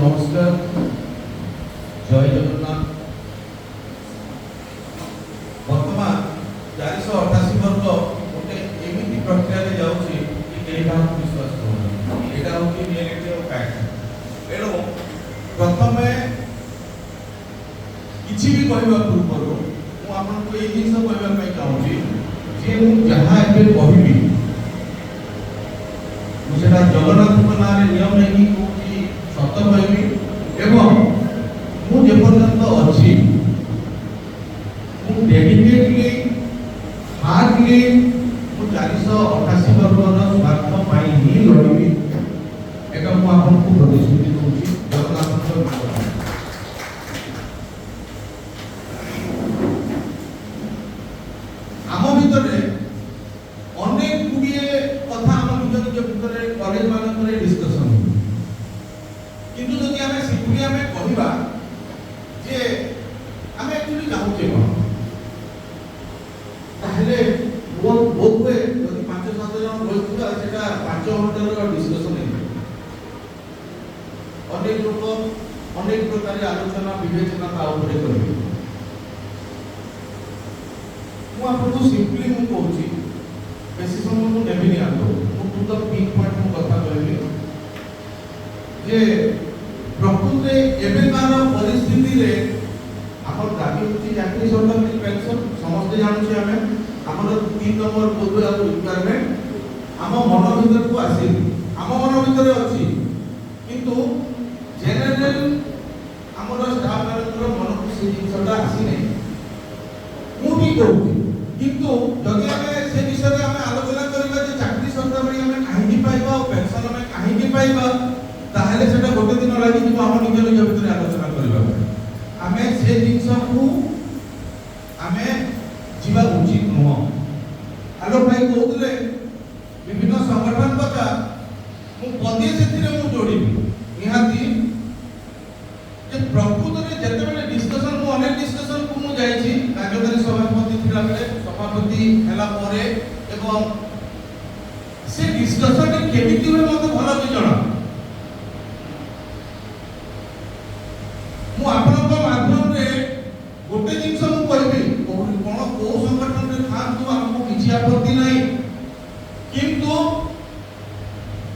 नमस्कार जय जगन्नाथ। बर्तमान 488 वर्ग गोटे एमती प्रक्रिया जाऊँगी कि कहीं विश्वास करूँ यहाँ हूँ रियलिटी और फैक्ट। तेणु प्रथम किसी भी कहवा पूर्व मुझे ये जिन कहवाई चाहूँगी जे जहाँ एवं कहबी मुझे जगन्नाथ ना नियम नहीं कौन सत कहबी एवं मुझे पर्यंत अच्छी डेडिकेटली हार्डली 488 वर्गर स्वार्थ ही लड़बी एक आपको प्रतिश्रुति दूसरी जगन्नाथ। आम भितर अनेक गुड़िए कथा आम निज निज भितर कॉलेज मानक डिस्कसन किंतु जदि आमे सिपुरी आमे कहिबा जे आमे एक्चुअली चाहूचे कोन ताहले बहुत हुए जदि 5-7 जन बसिबा सेटा 5 घंटार डिस्कशन है। अनेक लोक अनेक प्रकार आलोचना विवेचना ता ऊपर करबे। मु आपको सिंपली मु कहूची बेसी समय मु नेबिनी आतो मु टू द पिक पॉइंट मु कथा कहबी जे प्रकृति एबेकार परिस्थिति रे हमर दाबी होची चाकरी सरकारी पेंशन समस्त जानछि हमें हमर 3 नंबर बोध आ रिक्वायरमेंट हम मन भीतर को आसी हम मन भीतर अछि किंतु जनरल हमर स्टाफ मानकर मन को से जिनसटा आसी नै मु भी कहूची किंतु जदि हमें से विषय रे हमें आलोचना करबा जे चाकरी सरकारी हमें काहे पाइबा और पेंशन हमें काहे पाइबा ताहले सेटा गोटे दिन लागि कि हम निज निज भितर आलोचना करबा आमे से जिंस को आमे जीवा उचित नुह। आलो भाई कहउतले विभिन्न संगठन कथा मु पदी सेथिरे मु जोड़ीबी निहाती जे प्रकृत रे जते बेले डिस्कशन मु अनेक डिस्कशन को मु जाईची कार्यकारी सभापति थिला बेले सभापति हैला परे एवं से डिस्कशन केमिति होय मते भलो कि जणा मु आपनक माध्यम रे गोटे जिंस मु कहबी कोन को संगठन रे खांतु हमको किछि आपत्ति नै किंतु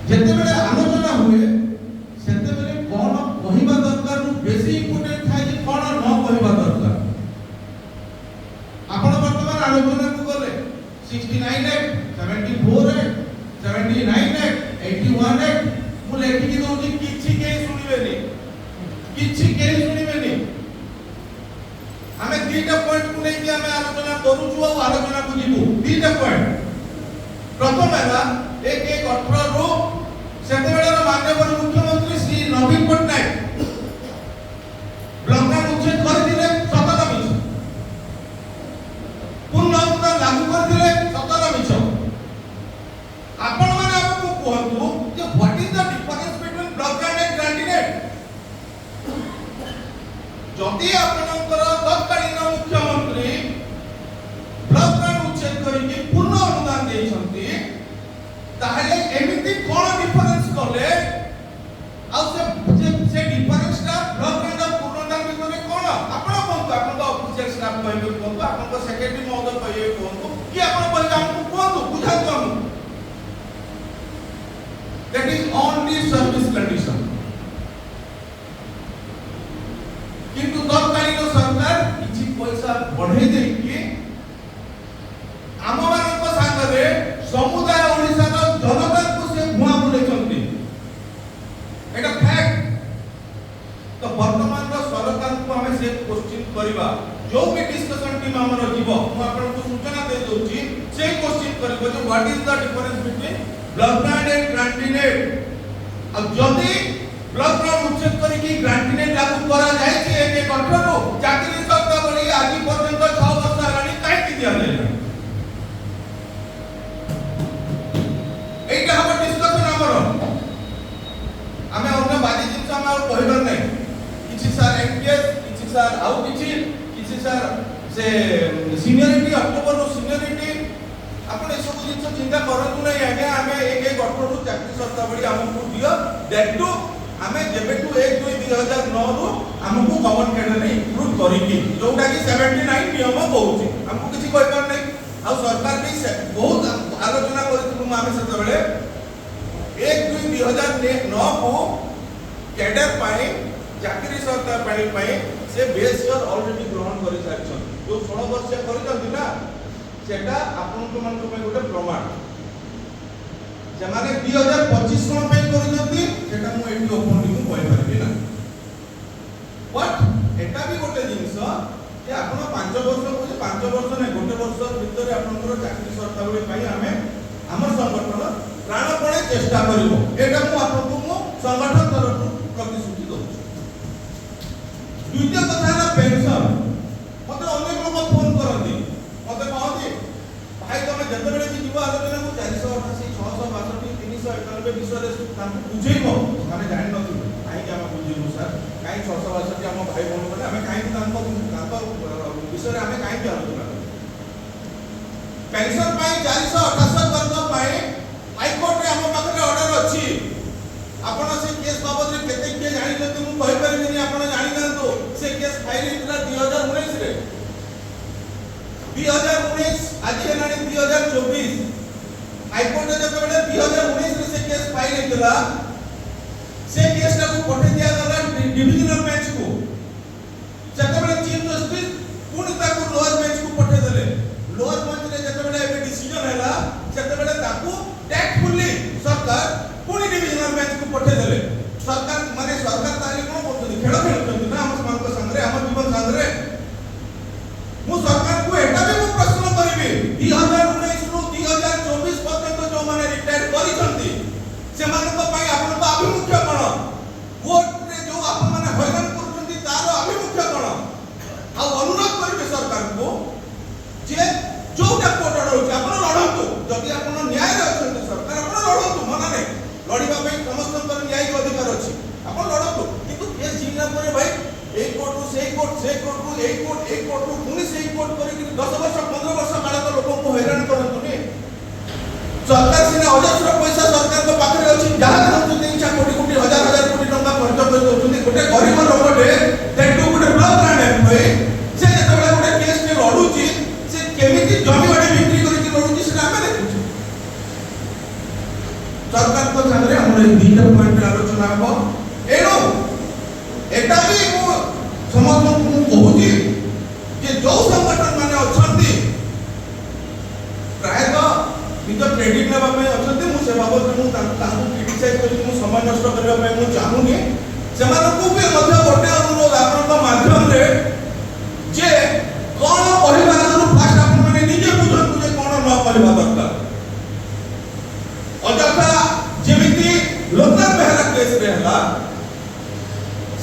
जते बेले आलोचना हुए सेते बेले कोन कहिबा दरकार नु बेसी इम्पोर्टेंट थाय जे कोन न कहिबा दरकार। आपण वर्तमान आलोचना को गले 69 एक्ट 74 एक्ट 79 एक्ट 81 एक्ट मु लेखि कि दोची किछि के सुनिबेनी किछि के सुनिबेनी हमें दीटा पॉइंट को नै कि हमें आलोचना करूछु और आलोचना को जीवु दीटा पॉइंट। प्रथम है 1/1/18 रो सेतेबेला माननीय मुख्यमंत्री श्री नवीन पटनायक ब्लॉकडाउन उच्छेद करथिले सतत मिछ पूर्ण लागू करथिले सतत मिछ। आपण माने आपको कहतु जे what is the difference between lockdown and quarantine. जदि आपनकर तत्कालीन मुख्यमंत्री ब्लॉकडाउन उच्छेद करिके पूर्ण अनुदान देइछंती ताहले एमिति कोन डिफरेंस करले आ से डिफरेंसटा ब्लॉकडाउन पूर्णदान बिषय कोन आपण कोन आपन ऑफिशियल स्टाफ कहबे कोन आपन सेक्रेटरी महोदय कहबे कोन कि आपण पर हमको कोन बुझातो हम that is only service condition. किंतु तत्कालीन सरकार किछि पैसा बढ़ाई दे कि आम मानक संगे समुदाय ओडिसा रो जनता को से भुआ बुलेचंती एटा फैक्ट। तो वर्तमान रो सरकार को हमें से क्वेश्चन करबा जो भी डिस्कशन टीम हमर जीव मु आपन को सूचना दे दोची से क्वेश्चन करबो जे what is the difference between lockdown and quarantine. अब जदी ब्लॉकडाउन उच्छेद करिकि ग्रांटिनेट लागू करा जाय छै 1/18 रो चाकरी सत्ता बली आज पर्यंत 6 वर्ष हलानी काहे कि दिया नै एटा हमर डिस्कशन हमर हमें अन्य बाजी जिंस हम कहबर नै किछि सर एमपीएस किछि सर आउ किछि सर से सीनियरिटी अक्टोबर रो सीनियरिटी आपण ए सब जिंस चिंता करतु नै आगे हमें 1/18 रो चाकरी सत्ता बली हमको दियो दैट टू आमे जेबेटू 1/2/2009 रु हमकु कॉमन कैडर इंक्लूड करिकी जोटा कि 79 नियम कहूची हमकु किछि कोइ पर नै आ सरकार भी बहुत आलोचना करितु आमे सते बेले 1/2/2009 को कैडर पाए चाकरी सरकार पाए से बेस ईयर ऑलरेडी ग्रहण करि सारछन जो 16 वर्ष करितंती ना सेटा आपन को मन को गोटे प्रमाण जमाने 2025 कोन पे करितंती सेटा मु एठी ओपनली मु कहि परबी ना बट एटा भी गोटे जिंस जे आपण 5 वर्ष को 5 वर्ष नै गोटे वर्ष भीतर आपनकर चाकरी सरकार पाई हमें हमर संगठन प्राणपणे चेष्टा करिवो एटा मु आपनको मु संगठन तरफ प्रतिश्रुति दउछु द्वितीय कथा ना पेंशन मते अनेक लोक फोन करନ୍ତି मते कहନ୍ତି भाई तमे जते बेले भी जीव आलोचना को 488 662 391 विषय तांको बुझेइबो माने जानि नथि काई के हम बुझेइबो सर काई 662 हम भाई बोल बोले हमें काई तांको विषय रे हमें काई के आलोचना पेंशन पाई 468 वर्ग पाई हाई कोर्ट रे हम पाखरे ऑर्डर अछि आपण से केस बाबत रे केते के जानि जति मु कहि परबिनी आपण जानि नंतो से केस फाइल इतला 2019 रे 2019 आज हेलानी 2024 हाईकोर्ट जब बेले 2019 रे से केस फाइल हेतला से केस को पठे दिया गला डिविजनल बेंच को जब बेले चीफ जस्टिस पुणी ताको लोअर बेंच को पठे देले लोअर बेंच रे जब बेले ए डिसीजन हैला जब बेले ताको टैक्टफुली सरकार पुणी डिविजनल बेंच को पठे देले सरकार माने सरकार ताली कोन बोलतनी खेल खेलतनी ना हम समाज संगरे हम जीवन संगरे मु सरकार को एटा भी मु प्रश्न करिवे 2019 नु 2024 पर्यंत जो माने रिटायर करिसंती से माने तो पई आपन को अभिमुख्य कोन कोर्ट रे जो आपन माने हैरान करछंती तार अभिमुख्य कोन आ अनुरोध करिवे सरकार को जे जोटा कोर्ट ऑर्डर होची आपन लढंतु जदि आपन न्याय रे अछंती सरकार आपन लढंतु मना नै लढिबा पई समस्तकर न्यायिक अधिकार अछि आपन लढंतु किंतु केस जिला परे भाई एक कोर्ट रो से कोर्ट रो एक कोर्ट रो पुनी से कोर्ट करी कि 10 वर्ष 15 वर्ष काल तो लोगों को हैरान करंतु ने सरकार सिने अजस्र पैसा सरकार को पाखरे अछि जहां हम तो इच्छा कोटी कोटी हजार हजार कोटी टंका खर्च कर दोछुनी गोटे गरीब लोकटे दैट गोटे ब्लॉक ग्रांड एम्प्लॉय से जेतबेले गोटे केस के लडुची से केमिति जमी बाडी बिक्री करी कि लडुची से हमें देखुची सरकार को संगरे हमरे दीटा पॉइंट आलोचना हो एनो एटा भी मु समस्त मु कहूची जे जो संगठन माने अछंती प्राय तो निज क्रेडिट लेबा में अछंती मु से बाबत मु तांको क्रिटिसाइज करी मु समय नष्ट करबा में मु चाहूनी सेमानकु भी मध्य गोटे अनुरोध आपनका माध्यम रे जे कोन कहबा आगु फास्ट आपन माने निजे बुझन जे कोन न करबा दरकार अजथा जेमिति लोकल बेहरा केस रे हला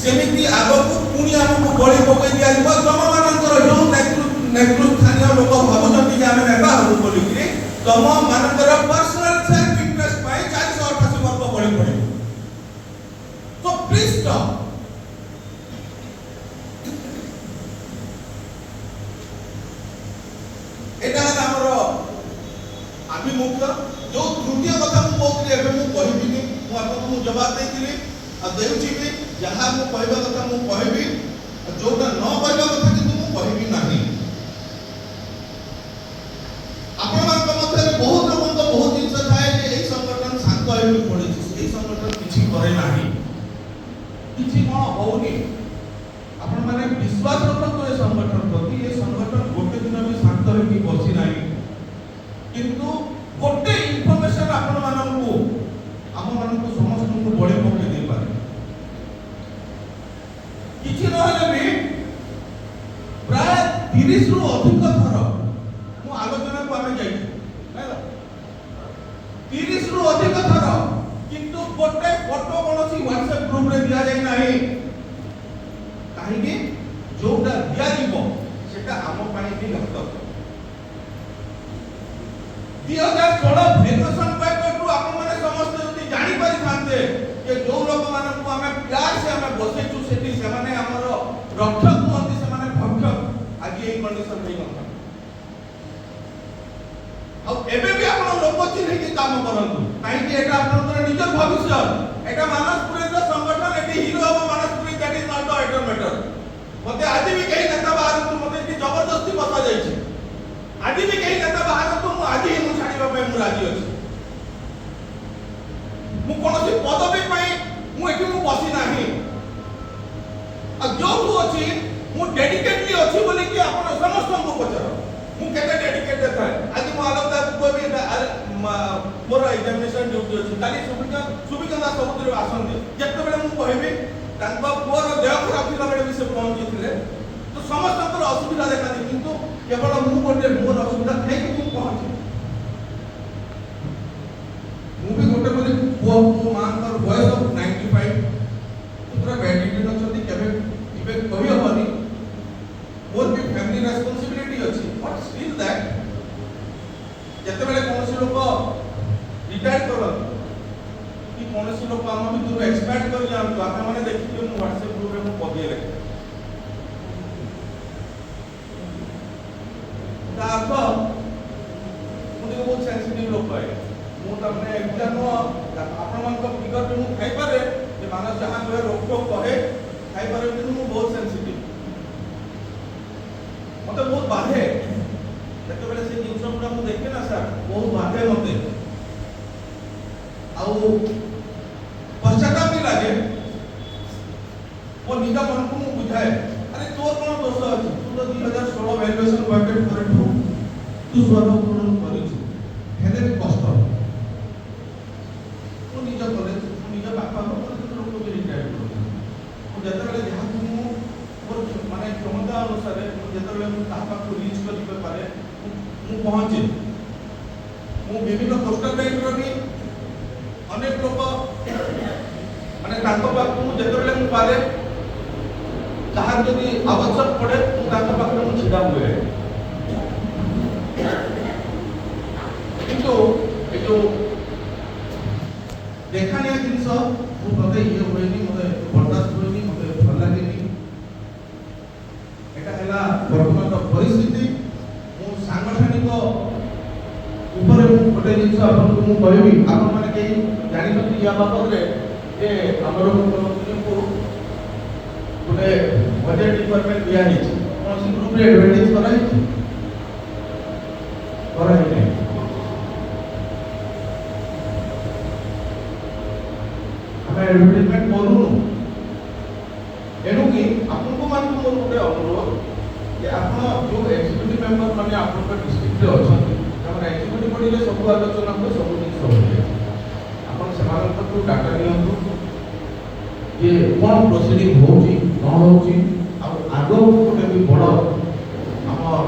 सेमिति आगो पुनी हमको बळी पकई दिया जिवो तम मानकर जो नेतृत्व लोक भाबुचंती जे आमे नेता हबु बोली कि तम मानकर पर्सनल सेल्फ इंटरेस्ट पाई 488 वर्ग बळी पड़ी तो प्लीज स्टॉप एटा हमरो अभिमुख्य जो तृतीय कथा मु कहतली एबे मु कहिबिनी मु आपको मु जवाब देतिली आ देउची भी जहां मु कहबा कथा मु कहबी जोटा न कहबा कथा किंतु मु कहबी नाही आपण मान मध्य बहुत लोगन को बहुत दिन से थाए जे एई संगठन शांत होई पड़ी एई संगठन किछि करे नाही किछि कोन होउनी आपण माने विश्वास रखतो ए संगठन प्रति ए संगठन गोटे दिन भी शांत होई बसी नाही किंतु गोटे इन्फॉर्मेशन आपण माननको हम माननको समस्त को बळे पके दे पारे किछि रहले भी प्राय 30 रु अधिक थर मु आलोचना को आमे जाई हैला 30 रु अधिक थर किंतु गोटे फोटो कोनोसी WhatsApp ग्रुप रे दिया जाई नाही काहे कि जोटा दिया जीवो सेटा हम पानी भी घटक 2016 वेकेशन पैकेट रु आपण माने समस्त जति जानि पारि थांते कि जो लोक मानन को हमें प्यार से हमें बसे छु सेठी से माने हमर रक्षक होती से माने भक्षक आज ये कंडीशन नहीं होता अब एबे भी आपण लोक चिन्ह के काम करंतु काहे कि एटा आपण निज भविष्य एटा मानसपुर संगठन मते आज भी कहीं नेता बाहर तो मते इतनी जबरदस्ती बसा जाइए आज भी कहीं नेता बाहर तो मु आज ही मु छाड़ीबा पे मु राजी अछि मु कोनोसी पदवी पई मु एठी मु बसी नाही आ जो तू अछि मु डेडिकेटली अछि बोली कि आपण समस्त को पचारो मु केते डेडिकेटेड थाए आज मु आलोकदा को भी मोर एग्जामिनेशन ड्यूटी अछि काली सुबिकंदा समुद्र आसन दे जत्ते बेले मु कहबी तांको पुअर देह खराब थिला बेले भी से पहुंची थिले तो समस्त असुविधा देखा दी किंतु केवल मु गोटे मोर असुविधा थे कि मु पहुंची मु भी गोटे बोली पुआ को मानकर वॉइस ऑफ 95 पुत्र बेटी न छथि केबे इबे कहि हबनी मोर भी फैमिली रेस्पोंसिबिलिटी अछि बट स्टिल दैट जते बेले कोनसी लोक रिटायर करन कि कोनसी लोक हम भी दूर एक्सपेक्ट कर जान तो आपन माने देखि मु WhatsApp ग्रुप रे मु पगे लेखे ता अर्थ मुझे बहुत सेंसिटिव लोक है मु तमने एग्जाम आपन मन को फिगर पे मु खाइ पारे जे मानस जहां जो रोक टोक कहे खाइ पारे कि मु बहुत सेंसिटिव मते बहुत बाधे जते बेले से जिंस गुडा मु देखे ना सर बहुत बाधे मते आउ पश्चाताप भी लगे वो निजा मन को मु बुझाए अरे तोर कोन दोष अछि तू तो 2016 वैल्यूएशन वाइटेड करे तू स्वरो पूर्ण करिछु हेले भी कष्ट तू निजा कॉलेज तू निजा बापा को तो लोग भी रिटायर करू तो जते बेले जहां तू मोर माने क्षमता अनुसार जते बेले मु तापा को रीच कर पारे मु पहुंचे मु विभिन्न पोस्टल बैंक रो भी अनेक लोक माने तांको पाखु मु जते बेले मु पारे जहां जदी आवश्यक पड़े मु तांको पाखु मु छिडा हुए किंतु ए जो देखानिया जिंस मु मते ये होइनी मते बर्दाश्त होइनी मते भल लागेनी एटा हला वर्तमान परिस्थिति मु सांगठनिक ऊपर गोटे जिंस आपन को कहबी आपन माने के जानि नथि या बाबत रे ए हमरो मुख्यमंत्री को गोटे बजट डिपार्टमेंट दिया है कौन सी ग्रुप रे एडवर्टाइज करा है नहीं हमें एडवर्टाइजमेंट करू एनु कि आपन को मान को गोटे अनुरोध कि आपन जो एग्जीक्यूटिव मेंबर माने आपन का डिस्ट्रिक्ट रे अछन हमर एग्जीक्यूटिव बॉडी रे सब आलोचना को सब दिन सब आपन समान को डाटा नियंतु ये कौन प्रोसीडिंग होची न होची आ आगो गोटे भी बड़ हमर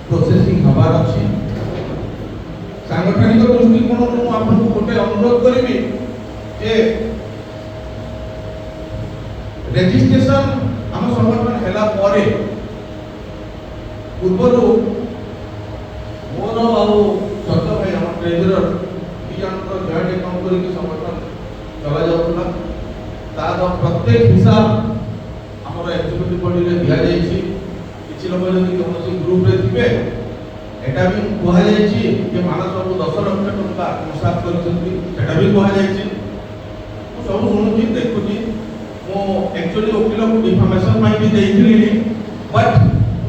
प्रोसेसिंग हबार अछि सांगठनिक दृष्टिकोण मु आपन को गोटे अनुरोध करिवि जे रजिस्ट्रेशन हम संगठन हेला परे पूर्वरु मोर आउ सत्य भाई हम ट्रेजरर बिजन जॉइंट अकाउंट करी संगठन चला जाउला तार प्रत्येक हिसाब हमर एग्जीक्यूटिव बॉडी रे दिया जायछि किछि लोक जदि कोनोसी ग्रुप रे थिबे एटा भी कहा जायछि जे मानस बाबू 10 लाख टका हिसाब करछथि एटा भी कहा जायछि तो सब सुनुछि देखुछि मो एक्चुअली वकील को डिफामेशन माइ भी देइथिली बट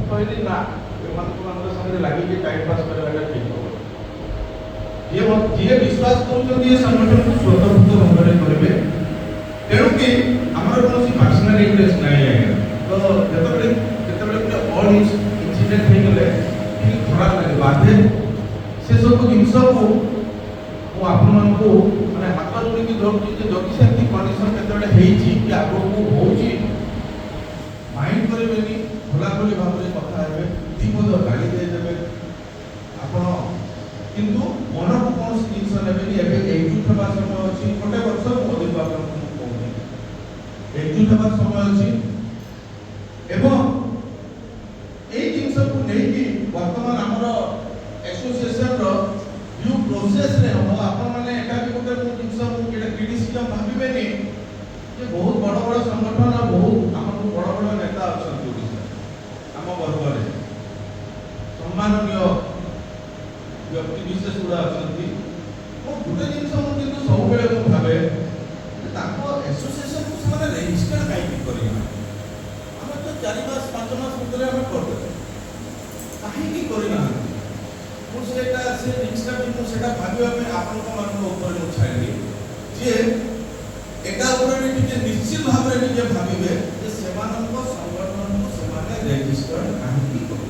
कहली ना मन को हमर संगे लागि के टाइम पास करवाटा ठीक हो ये विश्वास करूछन ये संगठन को स्वतंत्र भाବରେ करबे तेणु कि हमर कोनोसी पर्सनल इंटरेस्ट नाही है तो जेतबेले ऑल इंसिडेंट हे गेले कि खराब लागे बाधे से सब जिंस को मु आपन मन को माने हाथ जोड़ी की धरती जे जति सेंती कंडीशन केतबेले हेची कि आपको होची माइंड करबेनी भला भली भाବରେ कथा हेबे दीपद गाली दे देबे आपण किंतु मन को कोन जिंस लेबेनी एबे एकजुट होबा समय अछि गोटे वर्ष अधिक आपन एकजुट होबा समय अछि एवं ए जिंस को नै कि वर्तमान हमर एसोसिएशन रो ड्यू प्रोसेस रे हो आपन माने एटा भी गोटे जिंस को केटा क्रिटिसिज्म भाबिबेनी जे बहुत बड़ बड़ संगठन आ बहुत हमर बड़ बड़ नेता अछन ओडिसा हम वर्ग रे सम्माननीय व्यक्ति विशेष गुड़ा अछंती ओ गुटे जिंस मु किंतु सब बेले मु भाबे ताको एसोसिएशन को से रेजिस्टर काई करिया हम तो 4 मास 5 मास भितर आम करदे कहीं करना मुझे से जिनसा भी मुझे भाविया आपण ऊपर छाड़ी जे एटा निश्चित भाव में निजे भावे संगठन को से रेजिस्टर कहीं कर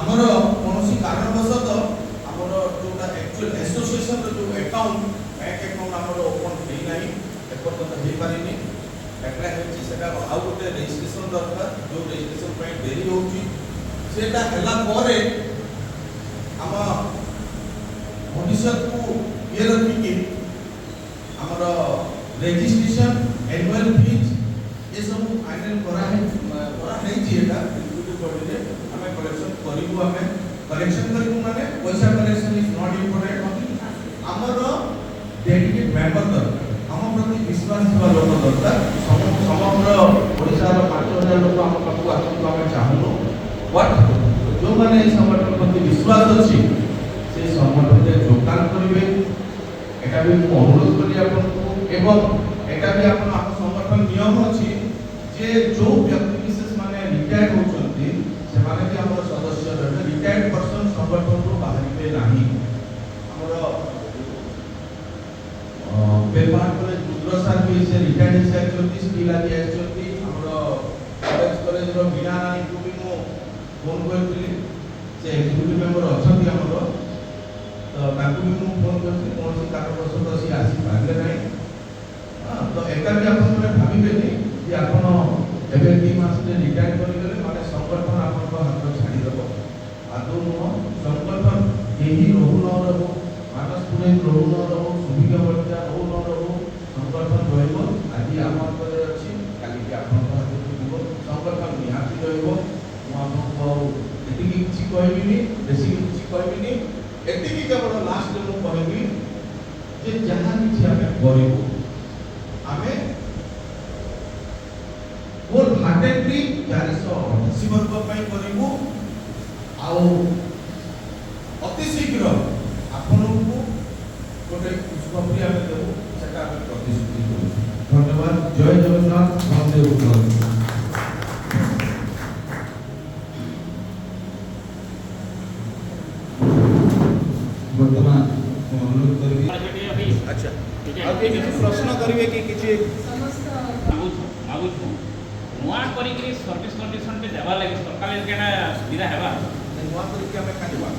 आमर कौन कारणवश आमर जोटा एक्चुअल एसोसिएशन जो अकाउंट बैंक अकाउंट आमर ओपन होना एपर्तंत हो पारे एप्लाय होता आउ गोटे रेजिस्ट्रेशन दरकार जो रेजिस्ट्रेशन डेरी होता है आम भविष्य को ये रखिकी आमर रेजिस्ट्रेशन एनुअल फीस ये सब फाइनल कराई आम कलेक्शन करूँ आम कलेक्शन करूँ माने पैसा कलेक्शन इज नॉट इम्पोर्टेंट आमर डेडिकेट मेंबर दरकार आम प्रति विश्वास थोड़ा लोक दरकार समग्र ओडिशार 5000 लोक आम पाखक आसतु आम चाहूँ बट जो मैंने संगठन प्रति विश्वास अच्छी से संगठन में योगदान करेंगे एटा भी मु अनुरोध करी आपको एवं एटा भी आप संगठन नियम अच्छी जे जो व्यक्ति विशेष माने रिटायर्ड होचंती से माने भी हमर सदस्य रहे रिटायर्ड पर्सन संगठन को बाहरिबे नाही हमर बेपार कॉलेज रुद्रसार भी से रिटायर्ड से चलती स्किल आदि चलती हमर कॉलेज रो मीना रानी को भी मु फोन करथिली से एग्जीक्यूटिव मेंबर अछंती हमर तो ताकू भी मु फोन करथिली कौन सी कारणवश तो सी आसी पाले नाही हां तो एका भी आपण माने भाबिबेनी जे आपण एबे 3 मास रे रिटायर करि गेले माने संगठन आपण को हाथ छाडी दबो आदो नो संगठन यही रहु न रहु मानस पुणे रहु न रहु सुविधा वर्ता रहु न रहु संगठन रहइबो आदि आमर करे अछि काली के आपण को हाथ दिबो संगठन निहाती रहइबो मु आपको एतिकी किछि कहबिनी बेसी किछि कहबिनी एतिकी केवल लास्ट मु कहबी जे जहां किछि आमे करिबो आमे होल हार्टेडली 480 वर्ग पई करिबो आउ अति शीघ्र आपनकु गोटे पुष्पप्रिय आमे देबो सेटा आमे प्रतिश्रुति करू धन्यवाद जय जगन्नाथ वंदे उत्तम वर्तमान अनुरोध करबी अच्छा अब ये प्रश्न करिवे कि किछि समस्त मागु नुआ करी सर्विस कंडीशन पे देबा लागि सरकार केना सुविधा हेबा नुआ करी के हमें खानिबा